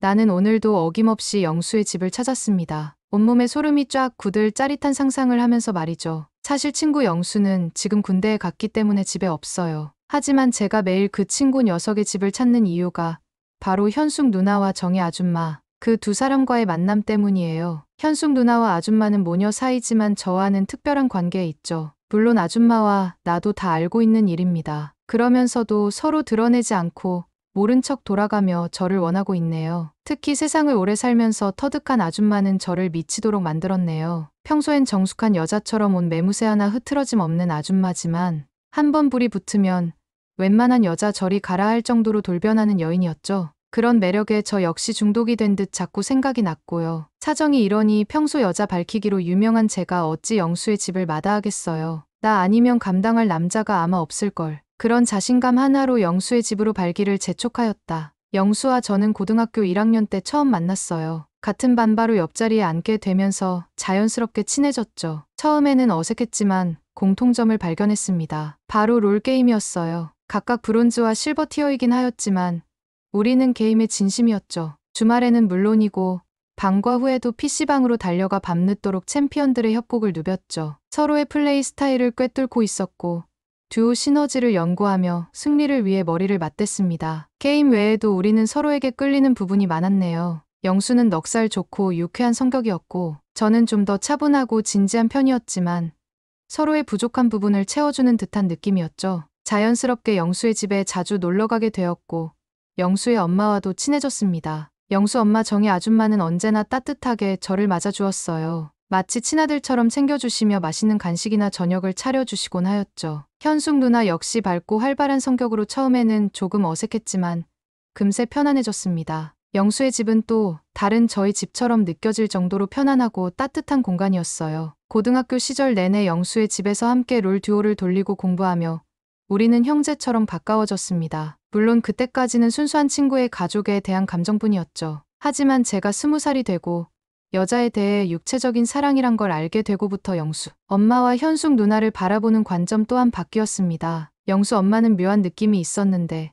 나는 오늘도 어김없이 영수의 집을 찾았습니다. 온몸에 소름이 쫙 굳을 짜릿한 상상을 하면서 말이죠. 사실 친구 영수는 지금 군대에 갔기 때문에 집에 없어요. 하지만 제가 매일 그 친구 녀석의 집을 찾는 이유가 바로 현숙 누나와 정희 아줌마, 그 두 사람과의 만남 때문이에요. 현숙 누나와 아줌마는 모녀 사이지만 저와는 특별한 관계에 있죠. 물론 아줌마와 나도 다 알고 있는 일입니다. 그러면서도 서로 드러내지 않고 모른 척 돌아가며 저를 원하고 있네요. 특히 세상을 오래 살면서 터득한 아줌마는 저를 미치도록 만들었네요. 평소엔 정숙한 여자처럼 온 매무새 하나 흐트러짐 없는 아줌마지만 한번 불이 붙으면 웬만한 여자 저리 가라 할 정도로 돌변하는 여인이었죠. 그런 매력에 저 역시 중독이 된 듯 자꾸 생각이 났고요. 사정이 이러니 평소 여자 밝히기로 유명한 제가 어찌 영수의 집을 마다하겠어요. 나 아니면 감당할 남자가 아마 없을걸. 그런 자신감 하나로 영수의 집으로 발길을 재촉하였다. 영수와 저는 고등학교 1학년 때 처음 만났어요. 같은 반 바로 옆자리에 앉게 되면서 자연스럽게 친해졌죠. 처음에는 어색했지만 공통점을 발견했습니다. 바로 롤게임이었어요. 각각 브론즈와 실버 티어이긴 하였지만 우리는 게임에 진심이었죠. 주말에는 물론이고 방과 후에도 PC방으로 달려가 밤늦도록 챔피언들의 협곡을 누볐죠. 서로의 플레이 스타일을 꿰뚫고 있었고 듀오 시너지를 연구하며 승리를 위해 머리를 맞댔습니다. 게임 외에도 우리는 서로에게 끌리는 부분이 많았네요. 영수는 넉살 좋고 유쾌한 성격이었고 저는 좀 더 차분하고 진지한 편이었지만 서로의 부족한 부분을 채워주는 듯한 느낌이었죠. 자연스럽게 영수의 집에 자주 놀러가게 되었고 영수의 엄마와도 친해졌습니다. 영수 엄마 정희 아줌마는 언제나 따뜻하게 저를 맞아주었어요. 마치 친아들처럼 챙겨주시며 맛있는 간식이나 저녁을 차려주시곤 하였죠. 현숙 누나 역시 밝고 활발한 성격으로 처음에는 조금 어색했지만 금세 편안해졌습니다. 영수의 집은 또 다른 저희 집처럼 느껴질 정도로 편안하고 따뜻한 공간이었어요. 고등학교 시절 내내 영수의 집에서 함께 롤 듀오를 돌리고 공부하며 우리는 형제처럼 가까워졌습니다. 물론 그때까지는 순수한 친구의 가족에 대한 감정뿐이었죠. 하지만 제가 20살이 되고 여자에 대해 육체적인 사랑이란 걸 알게 되고부터 영수 엄마와 현숙 누나를 바라보는 관점 또한 바뀌었습니다. 영수 엄마는 묘한 느낌이 있었는데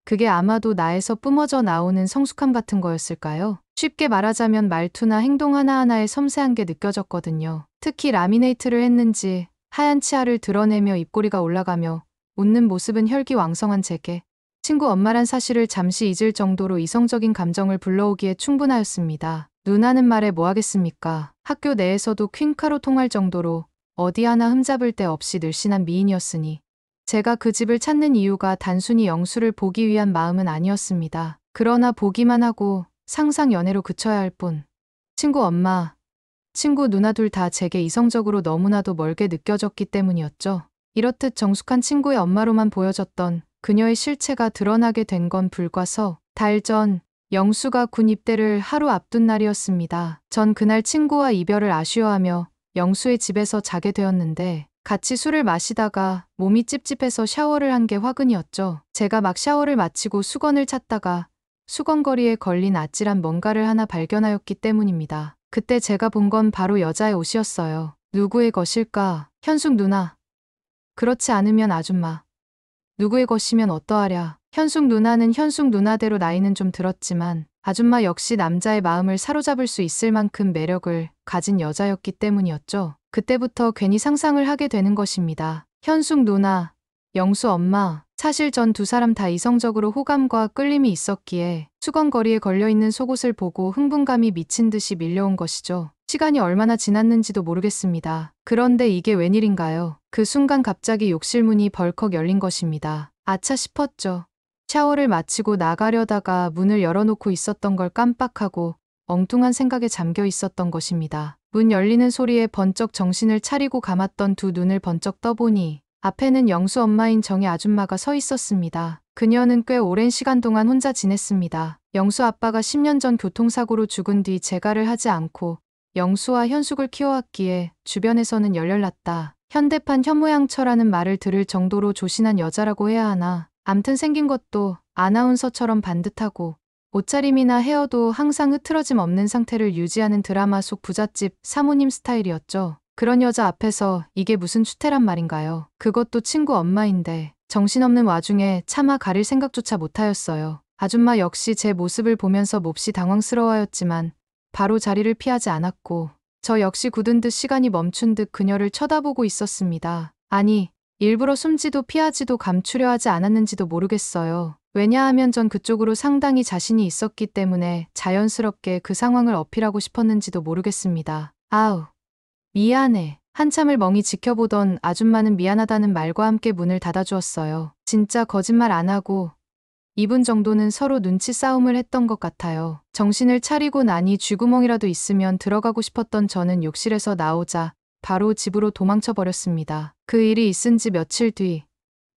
그게 아마도 나에서 뿜어져 나오는 성숙함 같은 거였을까요? 쉽게 말하자면 말투나 행동 하나하나에 섬세한 게 느껴졌거든요. 특히 라미네이트를 했는지 하얀 치아를 드러내며 입꼬리가 올라가며 웃는 모습은 혈기왕성한 제게 친구 엄마란 사실을 잠시 잊을 정도로 이성적인 감정을 불러오기에 충분하였습니다. 누나는 말해 뭐하겠습니까? 학교 내에서도 퀸카로 통할 정도로 어디 하나 흠잡을 데 없이 늘씬한 미인이었으니 제가 그 집을 찾는 이유가 단순히 영수를 보기 위한 마음은 아니었습니다. 그러나 보기만 하고 상상 연애로 그쳐야 할 뿐. 친구 엄마, 친구 누나 둘 다 제게 이성적으로 너무나도 멀게 느껴졌기 때문이었죠. 이렇듯 정숙한 친구의 엄마로만 보여졌던 그녀의 실체가 드러나게 된 건 불과 달 전 영수가 군 입대를 하루 앞둔 날이었습니다. 전 그날 친구와 이별을 아쉬워하며 영수의 집에서 자게 되었는데 같이 술을 마시다가 몸이 찝찝해서 샤워를 한 게 화근이었죠. 제가 막 샤워를 마치고 수건을 찾다가 수건거리에 걸린 아찔한 뭔가를 하나 발견하였기 때문입니다. 그때 제가 본 건 바로 여자의 옷이었어요. 누구의 것일까? 현숙 누나. 그렇지 않으면 아줌마. 누구의 것이면 어떠하랴. 현숙 누나는 현숙 누나대로 나이는 좀 들었지만 아줌마 역시 남자의 마음을 사로잡을 수 있을 만큼 매력을 가진 여자였기 때문이었죠. 그때부터 괜히 상상을 하게 되는 것입니다. 현숙 누나, 영수 엄마. 사실 전 두 사람 다 이성적으로 호감과 끌림이 있었기에 수건거리에 걸려있는 속옷을 보고 흥분감이 미친 듯이 밀려온 것이죠. 시간이 얼마나 지났는지도 모르겠습니다. 그런데 이게 웬일인가요? 그 순간 갑자기 욕실 문이 벌컥 열린 것입니다. 아차 싶었죠. 샤워를 마치고 나가려다가 문을 열어놓고 있었던 걸 깜빡하고 엉뚱한 생각에 잠겨 있었던 것입니다. 문 열리는 소리에 번쩍 정신을 차리고 감았던 두 눈을 번쩍 떠보니 앞에는 영수 엄마인 정희 아줌마가 서 있었습니다. 그녀는 꽤 오랜 시간 동안 혼자 지냈습니다. 영수 아빠가 10년 전 교통사고로 죽은 뒤 재가를 하지 않고 영수와 현숙을 키워왔기에 주변에서는 열렬났다. 현대판 현모양처라는 말을 들을 정도로 조신한 여자라고 해야 하나. 암튼 생긴 것도 아나운서처럼 반듯하고 옷차림이나 헤어도 항상 흐트러짐 없는 상태를 유지하는 드라마 속 부잣집 사모님 스타일이었죠. 그런 여자 앞에서 이게 무슨 추태란 말인가요? 그것도 친구 엄마인데 정신없는 와중에 차마 가릴 생각조차 못하였어요. 아줌마 역시 제 모습을 보면서 몹시 당황스러워하였지만 바로 자리를 피하지 않았고 저 역시 굳은 듯 시간이 멈춘 듯 그녀를 쳐다보고 있었습니다. 아니, 일부러 숨지도 피하지도 감추려 하지 않았는지도 모르겠어요. 왜냐하면 전 그쪽으로 상당히 자신이 있었기 때문에 자연스럽게 그 상황을 어필하고 싶었는지도 모르겠습니다. 아우, 미안해. 한참을 멍이 지켜보던 아줌마는 미안하다는 말과 함께 문을 닫아주었어요. 진짜 거짓말 안 하고 2분 정도는 서로 눈치 싸움을 했던 것 같아요. 정신을 차리고 나니 쥐구멍이라도 있으면 들어가고 싶었던 저는 욕실에서 나오자 바로 집으로 도망쳐 버렸습니다. 그 일이 있은 지 며칠 뒤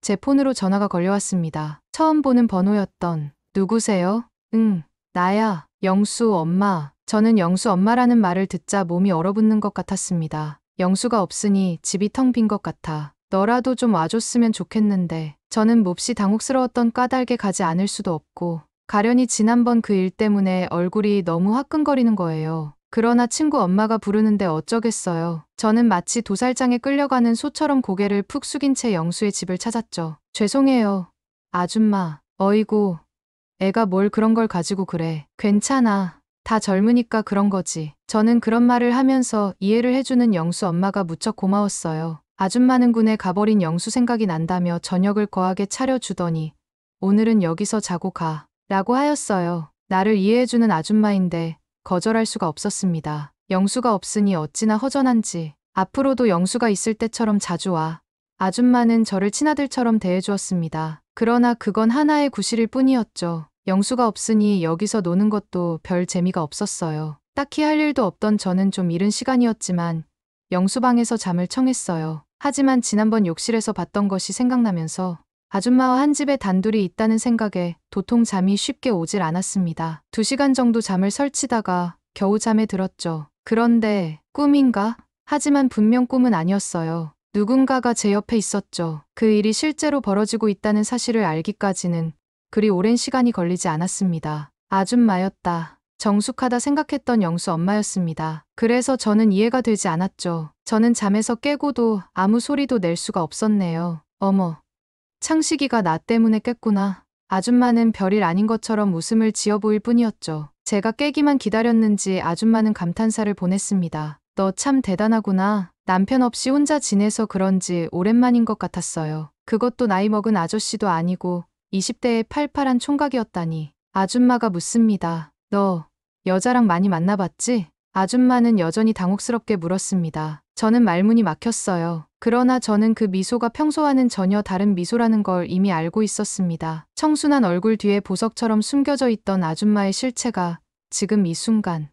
제 폰으로 전화가 걸려왔습니다. 처음 보는 번호였던 누구세요? 응, 나야. 영수 엄마. 저는 영수 엄마라는 말을 듣자 몸이 얼어붙는 것 같았습니다. 영수가 없으니 집이 텅 빈 것 같아. 너라도 좀 와줬으면 좋겠는데 저는 몹시 당혹스러웠던 까닭에 가지 않을 수도 없고 가련이 지난번 그 일 때문에 얼굴이 너무 화끈거리는 거예요. 그러나 친구 엄마가 부르는데 어쩌겠어요. 저는 마치 도살장에 끌려가는 소처럼 고개를 푹 숙인 채 영수의 집을 찾았죠. 죄송해요. 아줌마. 어이구. 애가 뭘 그런 걸 가지고 그래. 괜찮아. 다 젊으니까 그런 거지. 저는 그런 말을 하면서 이해를 해주는 영수 엄마가 무척 고마웠어요. 아줌마는 군에 가버린 영수 생각이 난다며 저녁을 거하게 차려주더니 오늘은 여기서 자고 가. 라고 하였어요. 나를 이해해주는 아줌마인데 거절할 수가 없었습니다. 영수가 없으니 어찌나 허전한지. 앞으로도 영수가 있을 때처럼 자주 와. 아줌마는 저를 친아들처럼 대해주었습니다. 그러나 그건 하나의 구실일 뿐이었죠. 영수가 없으니 여기서 노는 것도 별 재미가 없었어요. 딱히 할 일도 없던 저는 좀 이른 시간이었지만 영수 방에서 잠을 청했어요. 하지만 지난번 욕실에서 봤던 것이 생각나면서 아줌마와 한 집에 단둘이 있다는 생각에 도통 잠이 쉽게 오질 않았습니다. 2시간 정도 잠을 설치다가 겨우 잠에 들었죠. 그런데 꿈인가? 하지만 분명 꿈은 아니었어요. 누군가가 제 옆에 있었죠. 그 일이 실제로 벌어지고 있다는 사실을 알기까지는 그리 오랜 시간이 걸리지 않았습니다. 아줌마였다. 정숙하다 생각했던 영수 엄마였습니다. 그래서 저는 이해가 되지 않았죠. 저는 잠에서 깨고도 아무 소리도 낼 수가 없었네요. 어머. 창식이가 나 때문에 깼구나. 아줌마는 별일 아닌 것처럼 웃음을 지어 보일 뿐이었죠. 제가 깨기만 기다렸는지 아줌마는 감탄사를 보냈습니다. 너 참 대단하구나. 남편 없이 혼자 지내서 그런지 오랜만인 것 같았어요. 그것도 나이 먹은 아저씨도 아니고 20대의 팔팔한 총각이었다니. 아줌마가 묻습니다. 너 여자랑 많이 만나봤지? 아줌마는 여전히 당혹스럽게 물었습니다. 저는 말문이 막혔어요. 그러나 저는 그 미소가 평소와는 전혀 다른 미소라는 걸 이미 알고 있었습니다. 청순한 얼굴 뒤에 보석처럼 숨겨져 있던 아줌마의 실체가 지금 이 순간,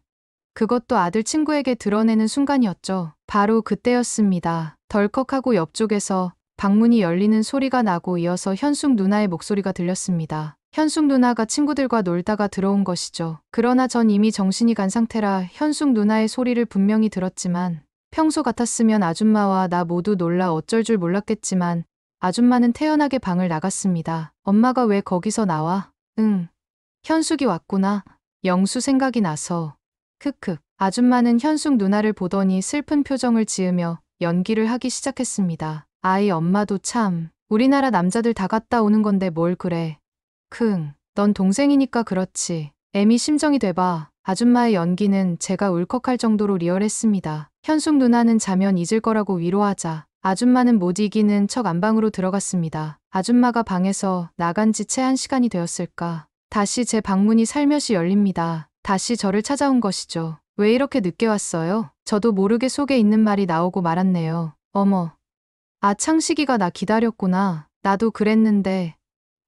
그것도 아들 친구에게 드러내는 순간이었죠. 바로 그때였습니다. 덜컥하고 옆쪽에서 방문이 열리는 소리가 나고 이어서 현숙 누나의 목소리가 들렸습니다. 현숙 누나가 친구들과 놀다가 들어온 것이죠. 그러나 전 이미 정신이 간 상태라 현숙 누나의 소리를 분명히 들었지만 평소 같았으면 아줌마와 나 모두 놀라 어쩔 줄 몰랐겠지만 아줌마는 태연하게 방을 나갔습니다. 엄마가 왜 거기서 나와? 응. 현숙이 왔구나. 영수 생각이 나서. 크크. 아줌마는 현숙 누나를 보더니 슬픈 표정을 지으며 연기를 하기 시작했습니다. 아이 엄마도 참. 우리나라 남자들 다 갔다 오는 건데 뭘 그래. 넌 동생이니까 그렇지. 애미 심정이 돼봐. 아줌마의 연기는 제가 울컥할 정도로 리얼했습니다. 현숙 누나는 자면 잊을 거라고 위로하자 아줌마는 못 이기는 척 안방으로 들어갔습니다. 아줌마가 방에서 나간 지 채 1시간이 되었을까. 다시 제 방문이 살며시 열립니다. 다시 저를 찾아온 것이죠. 왜 이렇게 늦게 왔어요? 저도 모르게 속에 있는 말이 나오고 말았네요. 어머. 아, 창식이가 나 기다렸구나. 나도 그랬는데.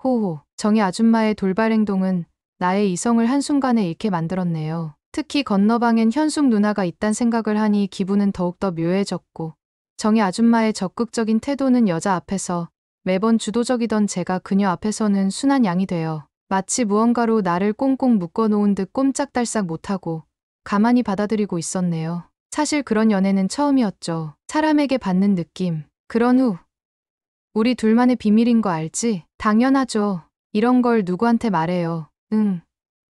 호호. 정희 아줌마의 돌발 행동은 나의 이성을 한순간에 잃게 만들었네요. 특히 건너방엔 현숙 누나가 있단 생각을 하니 기분은 더욱더 묘해졌고 정희 아줌마의 적극적인 태도는 여자 앞에서 매번 주도적이던 제가 그녀 앞에서는 순한 양이 되어 마치 무언가로 나를 꽁꽁 묶어놓은 듯 꼼짝달싹 못하고 가만히 받아들이고 있었네요. 사실 그런 연애는 처음이었죠. 사람에게 받는 느낌. 그런 후 우리 둘만의 비밀인 거 알지? 당연하죠. 이런 걸 누구한테 말해요. 응.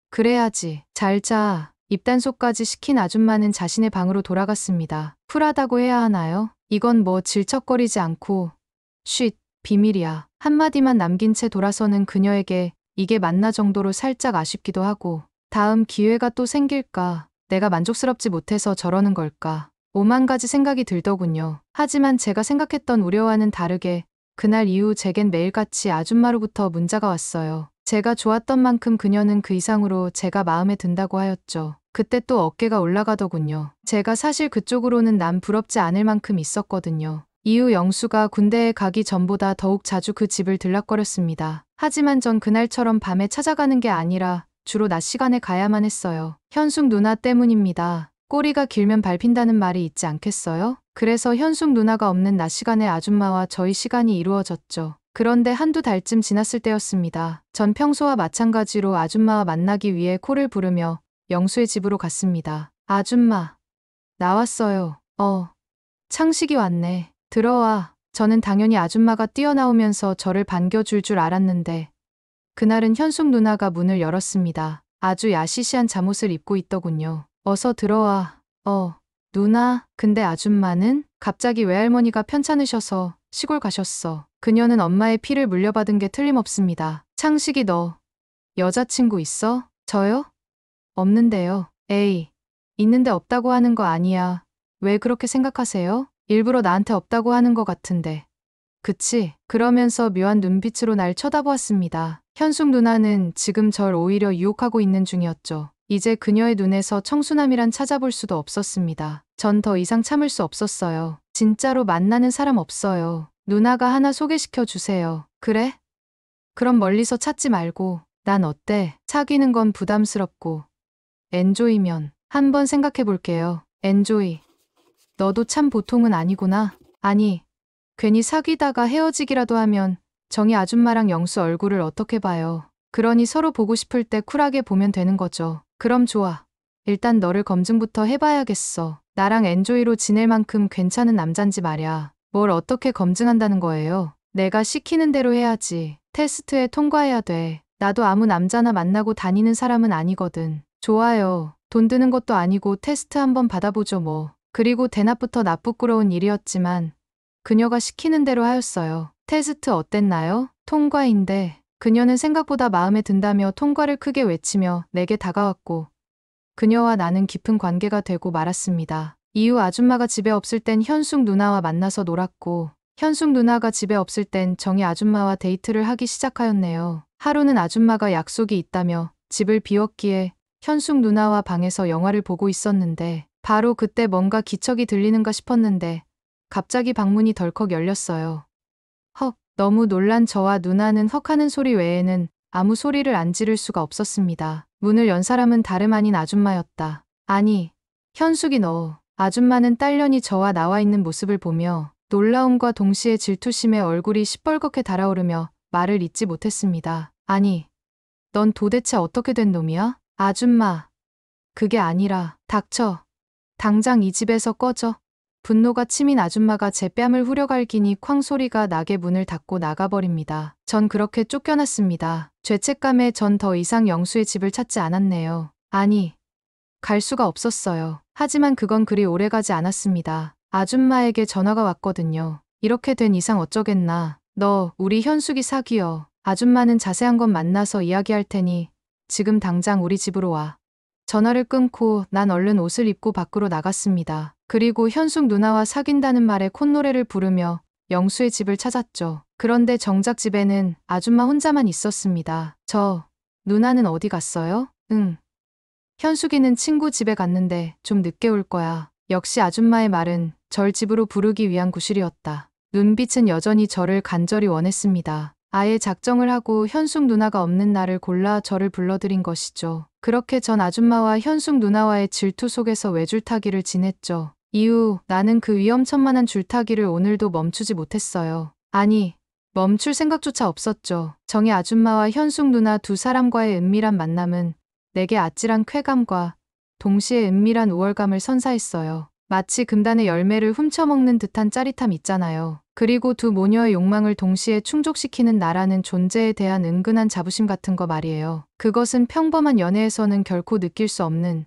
그래야지. 잘 자. 입단속까지 시킨 아줌마는 자신의 방으로 돌아갔습니다. 쿨하다고 해야 하나요? 이건 뭐 질척거리지 않고 쉿, 비밀이야. 한마디만 남긴 채 돌아서는 그녀에게 이게 맞나 정도로 살짝 아쉽기도 하고 다음 기회가 또 생길까? 내가 만족스럽지 못해서 저러는 걸까? 오만 가지 생각이 들더군요. 하지만 제가 생각했던 우려와는 다르게 그날 이후 제겐 매일같이 아줌마로부터 문자가 왔어요. 제가 좋았던 만큼 그녀는 그 이상으로 제가 마음에 든다고 하였죠. 그때 또 어깨가 올라가더군요. 제가 사실 그쪽으로는 남 부럽지 않을 만큼 있었거든요. 이후 영수가 군대에 가기 전보다 더욱 자주 그 집을 들락거렸습니다. 하지만 전 그날처럼 밤에 찾아가는 게 아니라 주로 낮 시간에 가야만 했어요. 현숙 누나 때문입니다. 꼬리가 길면 밟힌다는 말이 있지 않겠어요? 그래서 현숙 누나가 없는 낮 시간에 아줌마와 저희 시간이 이루어졌죠. 그런데 한두 달쯤 지났을 때였습니다. 전 평소와 마찬가지로 아줌마와 만나기 위해 코를 부르며 영수의 집으로 갔습니다. 아줌마, 나왔어요. 창식이 왔네. 들어와. 저는 당연히 아줌마가 뛰어나오면서 저를 반겨줄 줄 알았는데 그날은 현숙 누나가 문을 열었습니다. 아주 야시시한 잠옷을 입고 있더군요. 어서 들어와. 누나, 근데 아줌마는? 갑자기 외할머니가 편찮으셔서 시골 가셨어. 그녀는 엄마의 피를 물려받은 게 틀림없습니다. 창식이 너 여자친구 있어? 저요? 없는데요. 에이, 있는데 없다고 하는 거 아니야. 왜 그렇게 생각하세요? 일부러 나한테 없다고 하는 것 같은데. 그치? 그러면서 묘한 눈빛으로 날 쳐다보았습니다. 현숙 누나는 지금 절 오히려 유혹하고 있는 중이었죠. 이제 그녀의 눈에서 청순함이란 찾아볼 수도 없었습니다. 전 더 이상 참을 수 없었어요. 진짜로 만나는 사람 없어요. 누나가 하나 소개시켜 주세요. 그래? 그럼 멀리서 찾지 말고. 난 어때? 사귀는 건 부담스럽고. 엔조이면 한번 생각해 볼게요. 엔조이. 너도 참 보통은 아니구나. 아니, 괜히 사귀다가 헤어지기라도 하면 정희 아줌마랑 영수 얼굴을 어떻게 봐요. 그러니 서로 보고 싶을 때 쿨하게 보면 되는 거죠. 그럼 좋아. 일단 너를 검증부터 해봐야겠어. 나랑 엔조이로 지낼 만큼 괜찮은 남잔지 말야. 뭘 어떻게 검증한다는 거예요? 내가 시키는 대로 해야지. 테스트에 통과해야 돼. 나도 아무 남자나 만나고 다니는 사람은 아니거든. 좋아요. 돈 드는 것도 아니고 테스트 한번 받아보죠 뭐. 그리고 대낮부터 나쁘끄러운 일이었지만 그녀가 시키는 대로 하였어요. 테스트 어땠나요? 통과인데 그녀는 생각보다 마음에 든다며 통과를 크게 외치며 내게 다가왔고 그녀와 나는 깊은 관계가 되고 말았습니다. 이후 아줌마가 집에 없을 땐 현숙 누나와 만나서 놀았고 현숙 누나가 집에 없을 땐 정희 아줌마와 데이트를 하기 시작하였네요. 하루는 아줌마가 약속이 있다며 집을 비웠기에 현숙 누나와 방에서 영화를 보고 있었는데 바로 그때 뭔가 기척이 들리는가 싶었는데 갑자기 방문이 덜컥 열렸어요. 헉, 너무 놀란 저와 누나는 헉하는 소리 외에는 아무 소리를 안 지를 수가 없었습니다. 문을 연 사람은 다름 아닌 아줌마였다. 아니, 현숙이 너. 아줌마는 딸년이 저와 나와 있는 모습을 보며 놀라움과 동시에 질투심에 얼굴이 시뻘겋게 달아오르며 말을 잇지 못했습니다. 아니, 넌 도대체 어떻게 된 놈이야? 아줌마. 그게 아니라, 닥쳐. 당장 이 집에서 꺼져. 분노가 치민 아줌마가 제 뺨을 후려갈기니 쾅 소리가 나게 문을 닫고 나가버립니다. 전 그렇게 쫓겨났습니다. 죄책감에 전 더 이상 영수의 집을 찾지 않았네요. 아니, 갈 수가 없었어요. 하지만 그건 그리 오래가지 않았습니다. 아줌마에게 전화가 왔거든요. 이렇게 된 이상 어쩌겠나. 너 우리 현숙이 사귀어. 아줌마는 자세한 건 만나서 이야기할 테니 지금 당장 우리 집으로 와. 전화를 끊고 난 얼른 옷을 입고 밖으로 나갔습니다. 그리고 현숙 누나와 사귄다는 말에 콧노래를 부르며 영수의 집을 찾았죠. 그런데 정작 집에는 아줌마 혼자만 있었습니다. 누나는 어디 갔어요? 응. 현숙이는 친구 집에 갔는데 좀 늦게 올 거야. 역시 아줌마의 말은 절 집으로 부르기 위한 구실이었다. 눈빛은 여전히 저를 간절히 원했습니다. 아예 작정을 하고 현숙 누나가 없는 날을 골라 저를 불러들인 것이죠. 그렇게 전 아줌마와 현숙 누나와의 질투 속에서 외줄타기를 지냈죠. 이후 나는 그 위험천만한 줄타기를 오늘도 멈추지 못했어요. 아니, 멈출 생각조차 없었죠. 정희 아줌마와 현숙 누나 두 사람과의 은밀한 만남은 내게 아찔한 쾌감과 동시에 은밀한 우월감을 선사했어요. 마치 금단의 열매를 훔쳐먹는 듯한 짜릿함 있잖아요. 그리고 두 모녀의 욕망을 동시에 충족시키는 나라는 존재에 대한 은근한 자부심 같은 거 말이에요. 그것은 평범한 연애에서는 결코 느낄 수 없는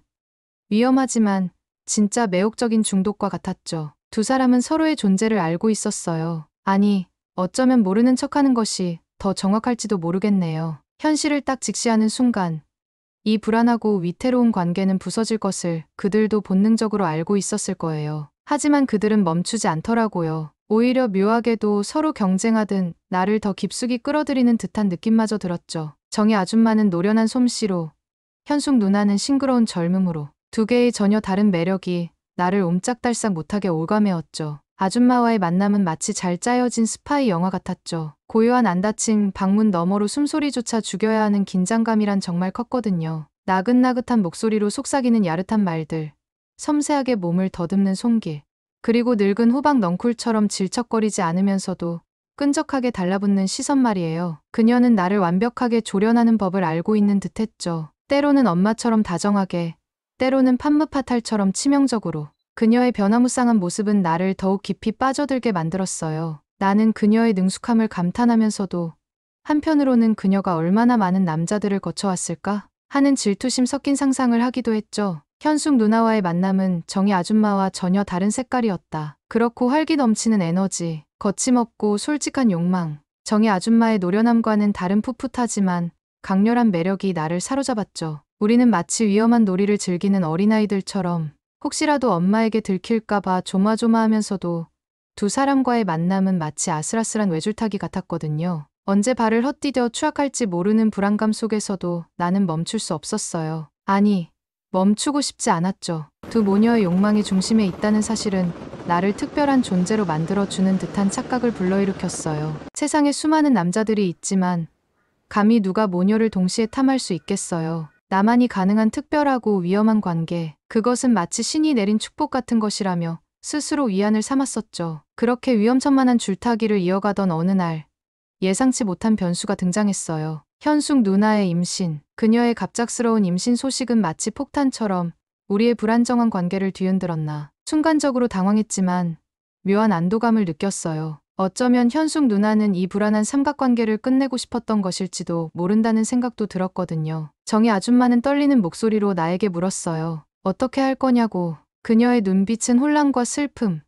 위험하지만 진짜 매혹적인 중독과 같았죠. 두 사람은 서로의 존재를 알고 있었어요. 아니, 어쩌면 모르는 척하는 것이 더 정확할지도 모르겠네요. 현실을 딱 직시하는 순간 이 불안하고 위태로운 관계는 부서질 것을 그들도 본능적으로 알고 있었을 거예요. 하지만 그들은 멈추지 않더라고요. 오히려 묘하게도 서로 경쟁하듯 나를 더 깊숙이 끌어들이는 듯한 느낌마저 들었죠. 정희 아줌마는 노련한 솜씨로, 현숙 누나는 싱그러운 젊음으로 두 개의 전혀 다른 매력이 나를 옴짝달싹 못하게 올가매었죠. 아줌마와의 만남은 마치 잘 짜여진 스파이 영화 같았죠. 고요한 안 닫힌 방문 너머로 숨소리조차 죽여야 하는 긴장감이란 정말 컸거든요. 나긋나긋한 목소리로 속삭이는 야릇한 말들, 섬세하게 몸을 더듬는 손길, 그리고 늙은 호박 넝쿨처럼 질척거리지 않으면서도 끈적하게 달라붙는 시선 말이에요. 그녀는 나를 완벽하게 조련하는 법을 알고 있는 듯했죠. 때로는 엄마처럼 다정하게, 때로는 판무파탈처럼 치명적으로. 그녀의 변화무쌍한 모습은 나를 더욱 깊이 빠져들게 만들었어요. 나는 그녀의 능숙함을 감탄하면서도 한편으로는 그녀가 얼마나 많은 남자들을 거쳐왔을까 하는 질투심 섞인 상상을 하기도 했죠. 현숙 누나와의 만남은 정희 아줌마와 전혀 다른 색깔이었다. 그렇고 활기 넘치는 에너지, 거침없고 솔직한 욕망, 정희 아줌마의 노련함과는 다른 풋풋하지만 강렬한 매력이 나를 사로잡았죠. 우리는 마치 위험한 놀이를 즐기는 어린아이들처럼 혹시라도 엄마에게 들킬까봐 조마조마하면서도 두 사람과의 만남은 마치 아슬아슬한 외줄타기 같았거든요. 언제 발을 헛디뎌 추락할지 모르는 불안감 속에서도 나는 멈출 수 없었어요. 아니, 멈추고 싶지 않았죠. 두 모녀의 욕망이 중심에 있다는 사실은 나를 특별한 존재로 만들어주는 듯한 착각을 불러일으켰어요. 세상에 수많은 남자들이 있지만 감히 누가 모녀를 동시에 탐할 수 있겠어요. 나만이 가능한 특별하고 위험한 관계, 그것은 마치 신이 내린 축복 같은 것이라며 스스로 위안을 삼았었죠. 그렇게 위험천만한 줄타기를 이어가던 어느 날 예상치 못한 변수가 등장했어요. 현숙 누나의 임신. 그녀의 갑작스러운 임신 소식은 마치 폭탄처럼 우리의 불안정한 관계를 뒤흔들었나. 순간적으로 당황했지만 묘한 안도감을 느꼈어요. 어쩌면 현숙 누나는 이 불안한 삼각관계를 끝내고 싶었던 것일지도 모른다는 생각도 들었거든요. 정희 아줌마는 떨리는 목소리로 나에게 물었어요. 어떻게 할 거냐고. 그녀의 눈빛은 혼란과 슬픔,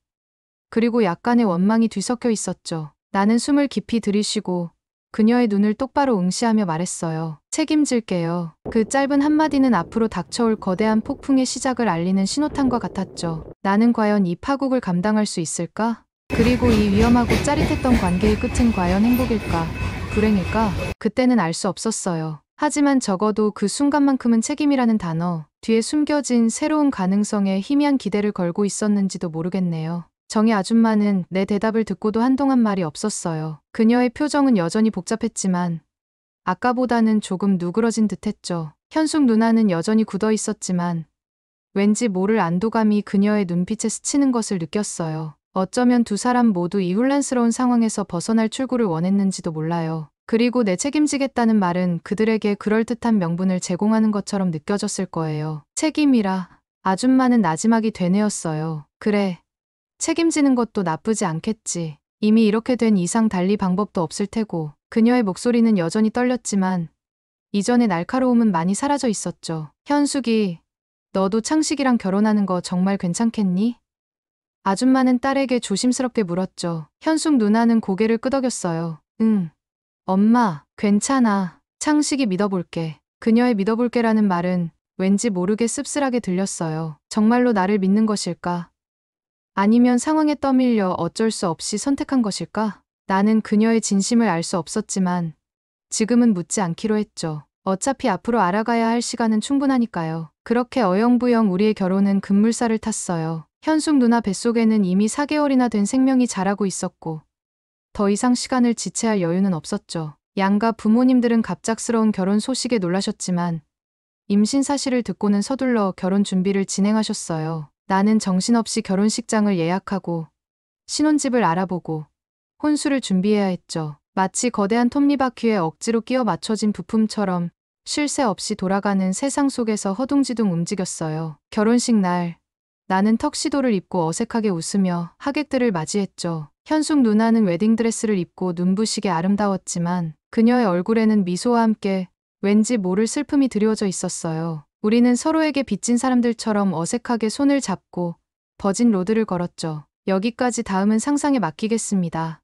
그리고 약간의 원망이 뒤섞여 있었죠. 나는 숨을 깊이 들이쉬고 그녀의 눈을 똑바로 응시하며 말했어요. 책임질게요. 그 짧은 한마디는 앞으로 닥쳐올 거대한 폭풍의 시작을 알리는 신호탄과 같았죠. 나는 과연 이 파국을 감당할 수 있을까? 그리고 이 위험하고 짜릿했던 관계의 끝은 과연 행복일까? 불행일까? 그때는 알 수 없었어요. 하지만 적어도 그 순간만큼은 책임이라는 단어 뒤에 숨겨진 새로운 가능성에 희미한 기대를 걸고 있었는지도 모르겠네요. 정희 아줌마는 내 대답을 듣고도 한동안 말이 없었어요. 그녀의 표정은 여전히 복잡했지만 아까보다는 조금 누그러진 듯했죠. 현숙 누나는 여전히 굳어 있었지만 왠지 모를 안도감이 그녀의 눈빛에 스치는 것을 느꼈어요. 어쩌면 두 사람 모두 이 혼란스러운 상황에서 벗어날 출구를 원했는지도 몰라요. 그리고 내 책임지겠다는 말은 그들에게 그럴듯한 명분을 제공하는 것처럼 느껴졌을 거예요. 책임이라. 아줌마는 나지막이 되뇌었어요. 그래. 책임지는 것도 나쁘지 않겠지. 이미 이렇게 된 이상 달리 방법도 없을 테고. 그녀의 목소리는 여전히 떨렸지만 이전의 날카로움은 많이 사라져 있었죠. 현숙이, 너도 창식이랑 결혼하는 거 정말 괜찮겠니? 아줌마는 딸에게 조심스럽게 물었죠. 현숙 누나는 고개를 끄덕였어요. 응. 엄마, 괜찮아. 창식이 믿어볼게. 그녀의 믿어볼게라는 말은 왠지 모르게 씁쓸하게 들렸어요. 정말로 나를 믿는 것일까? 아니면 상황에 떠밀려 어쩔 수 없이 선택한 것일까? 나는 그녀의 진심을 알 수 없었지만 지금은 묻지 않기로 했죠. 어차피 앞으로 알아가야 할 시간은 충분하니까요. 그렇게 어영부영 우리의 결혼은 급물살을 탔어요. 현숙 누나 뱃속에는 이미 4개월이나 된 생명이 자라고 있었고 더 이상 시간을 지체할 여유는 없었죠. 양가 부모님들은 갑작스러운 결혼 소식에 놀라셨지만 임신 사실을 듣고는 서둘러 결혼 준비를 진행하셨어요. 나는 정신없이 결혼식장을 예약하고 신혼집을 알아보고 혼수를 준비해야 했죠. 마치 거대한 톱니바퀴에 억지로 끼워 맞춰진 부품처럼 쉴 새 없이 돌아가는 세상 속에서 허둥지둥 움직였어요. 결혼식 날, 나는 턱시도를 입고 어색하게 웃으며 하객들을 맞이했죠. 현숙 누나는 웨딩드레스를 입고 눈부시게 아름다웠지만 그녀의 얼굴에는 미소와 함께 왠지 모를 슬픔이 드리워져 있었어요. 우리는 서로에게 빚진 사람들처럼 어색하게 손을 잡고 버진 로드를 걸었죠. 여기까지 다음은 상상에 맡기겠습니다.